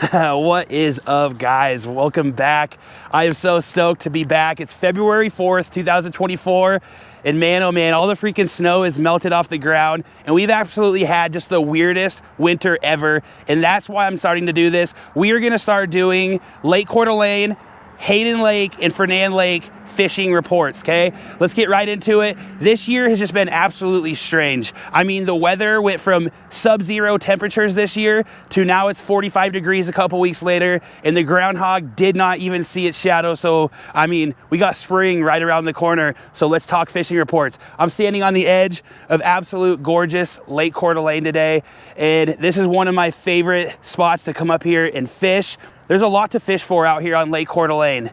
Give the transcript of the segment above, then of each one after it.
What is up, guys? Welcome back. I am so stoked to be back. It's February 4th, 2024. And man, oh man, all the freaking snow is melted off the ground. And we've absolutely had just the weirdest winter ever. And that's why I'm starting to do this. We are going to start doing Lake Coeur d'Alene, Hayden Lake, and Fernan Lake fishing reports, okay? Let's get right into it. This year has just been absolutely strange. I mean, the weather went from sub-zero temperatures this year to now it's 45 degrees a couple weeks later, and the groundhog did not even see its shadow. So, I mean, we got spring right around the corner. So let's talk fishing reports. I'm standing on the edge of absolute gorgeous Lake Coeur d'Alene today, and this is one of my favorite spots to come up here and fish. There's a lot to fish for out here on Lake Coeur d'Alene,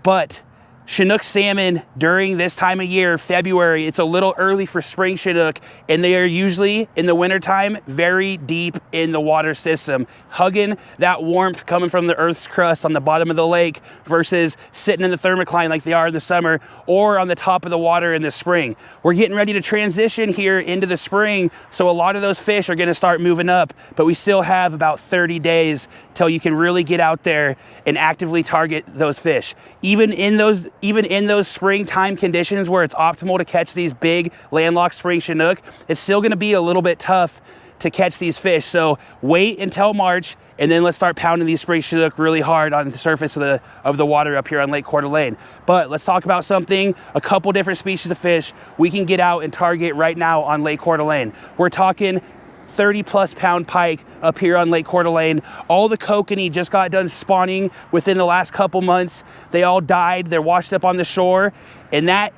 but Chinook salmon during this time of year, February, it's a little early for spring Chinook, and they are usually in the wintertime very deep in the water system, hugging that warmth coming from the earth's crust on the bottom of the lake versus sitting in the thermocline like they are in the summer or on the top of the water in the spring. We're getting ready to transition here into the spring, so a lot of those fish are going to start moving up, but we still have about 30 days till you can really get out there and actively target those fish. Even in those springtime conditions where it's optimal to catch these big landlocked spring Chinook, it's still gonna be a little bit tough to catch these fish. So wait until March, and then let's start pounding these spring Chinook really hard on the surface of the water up here on Lake Coeur d'Alene. But let's talk about a couple different species of fish we can get out and target right now on Lake Coeur d'Alene. We're talking 30+ pound pike up here on Lake Coeur d'Alene. All the kokanee just got done spawning within the last couple months. They all died. They're washed up on the shore, and that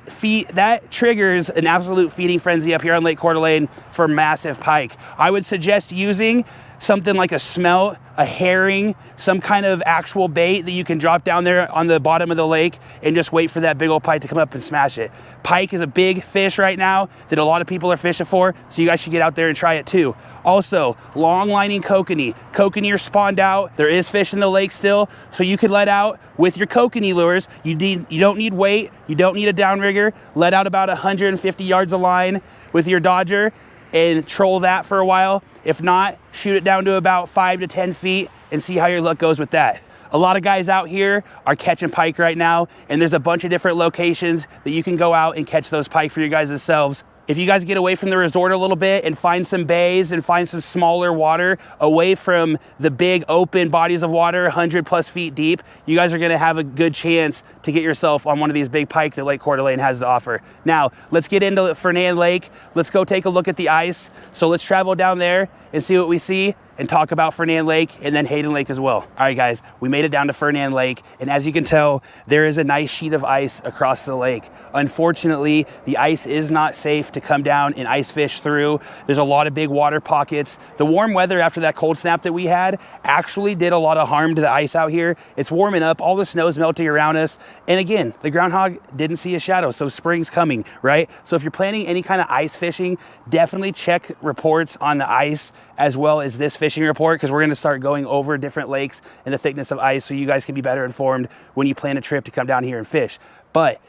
triggers an absolute feeding frenzy up here on Lake Coeur d'Alene for massive pike. I would suggest using something like a smelt, a herring, some kind of actual bait that you can drop down there on the bottom of the lake and just wait for that big old pike to come up and smash it. Pike is a big fish right now that a lot of people are fishing for, so you guys should get out there and try it too. Also, long lining kokanee. Kokanee are spawned out. There is fish in the lake still, so you could let out with your kokanee lures. You don't need weight, you don't need a downrigger. Let out about 150 yards of line with your Dodger and troll that for a while. If not, shoot it down to about 5 to 10 feet and see how your luck goes with that. A lot of guys out here are catching pike right now, and there's a bunch of different locations that you can go out and catch those pike for you guys yourselves. If you guys get away from the resort a little bit and find some bays and find some smaller water away from the big open bodies of water, 100+ feet deep, you guys are gonna have a good chance to get yourself on one of these big pike that Lake Coeur d'Alene has to offer. Now, let's get into Fernan Lake. Let's go take a look at the ice. So let's travel down there and see what we see and talk about Fernan Lake and then Hayden Lake as well. All right, guys, we made it down to Fernan Lake, and as you can tell, there is a nice sheet of ice across the lake. Unfortunately, the ice is not safe to come down and ice fish through. There's a lot of big water pockets. The warm weather after that cold snap that we had actually did a lot of harm to the ice out here. It's warming up, all the snow's melting around us, and again, the groundhog didn't see a shadow, so spring's coming, right? So if you're planning any kind of ice fishing, definitely check reports on the ice as well as this fishing report, because we're gonna start going over different lakes and the thickness of ice so you guys can be better informed when you plan a trip to come down here and fish. But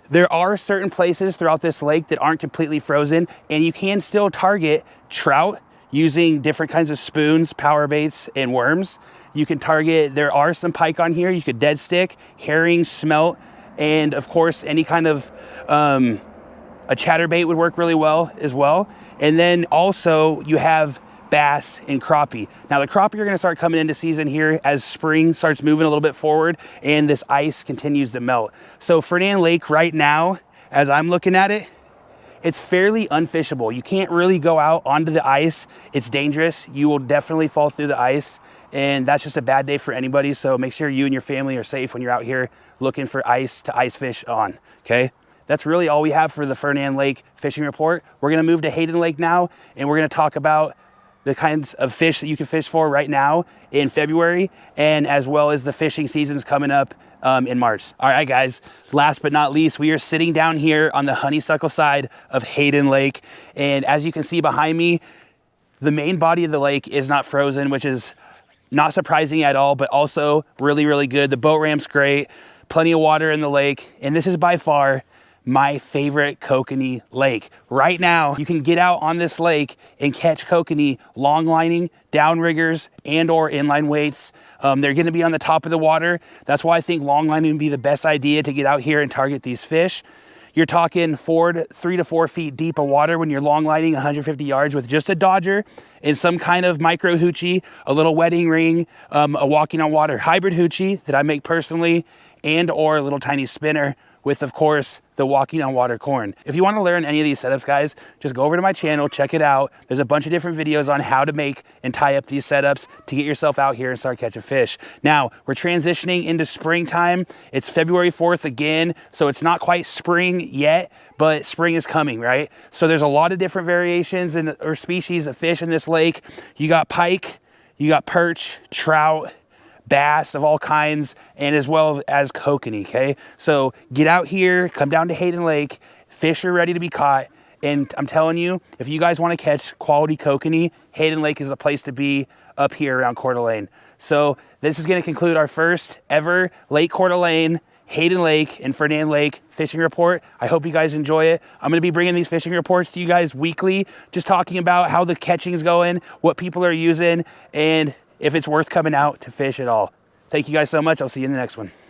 there are certain places throughout this lake that aren't completely frozen, and you can still target trout using different kinds of spoons, power baits, and worms. You can target, there are some pike on here. You could dead stick, herring, smelt, and of course, any kind of a chatterbait would work really well as well. And then also you have bass and crappie. Now the crappie are gonna start coming into season here as spring starts moving a little bit forward and this ice continues to melt. So Fernan Lake right now, as I'm looking at it, it's fairly unfishable. You can't really go out onto the ice. It's dangerous. You will definitely fall through the ice, and that's just a bad day for anybody. So make sure you and your family are safe when you're out here looking for ice to ice fish on, okay? That's really all we have for the Fernan Lake fishing report. We're gonna move to Hayden Lake now, and we're gonna talk about the kinds of fish that you can fish for right now in February, and as well as the fishing seasons coming up in March. All right, guys, last but not least, we are sitting down here on the honeysuckle side of Hayden Lake. And as you can see behind me, the main body of the lake is not frozen, which is not surprising at all, but also really, really good. The boat ramp's great, plenty of water in the lake. And this is by far my favorite kokanee lake. Right now, you can get out on this lake and catch kokanee long lining, downriggers, and or inline weights. They're gonna be on the top of the water. That's why I think long lining would be the best idea to get out here and target these fish. You're talking 3 to 4 feet deep of water when you're long lining 150 yards with just a dodger and some kind of micro hoochie, a little wedding ring, a walking on water hybrid hoochie that I make personally, and or a little tiny spinner with, of course, the walking on water corn. If you want to learn any of these setups, guys, just go over to my channel, check it out. There's a bunch of different videos on how to make and tie up these setups to get yourself out here and start catching fish. Now, we're transitioning into springtime. It's February 4th again, so it's not quite spring yet, but spring is coming, right? So there's a lot of different variations or species of fish in this lake. You got pike, you got perch, trout, bass of all kinds, and as well as kokanee, okay? So get out here, come down to Hayden Lake, fish are ready to be caught, and I'm telling you, if you guys want to catch quality kokanee, Hayden Lake is the place to be up here around Coeur d'Alene. So this is going to conclude our first ever Lake Coeur d'Alene, Hayden Lake, and Fernan Lake fishing report. I hope you guys enjoy it. I'm going to be bringing these fishing reports to you guys weekly, just talking about how the catching is going, what people are using, and if it's worth coming out to fish at all. Thank you guys so much. I'll see you in the next one.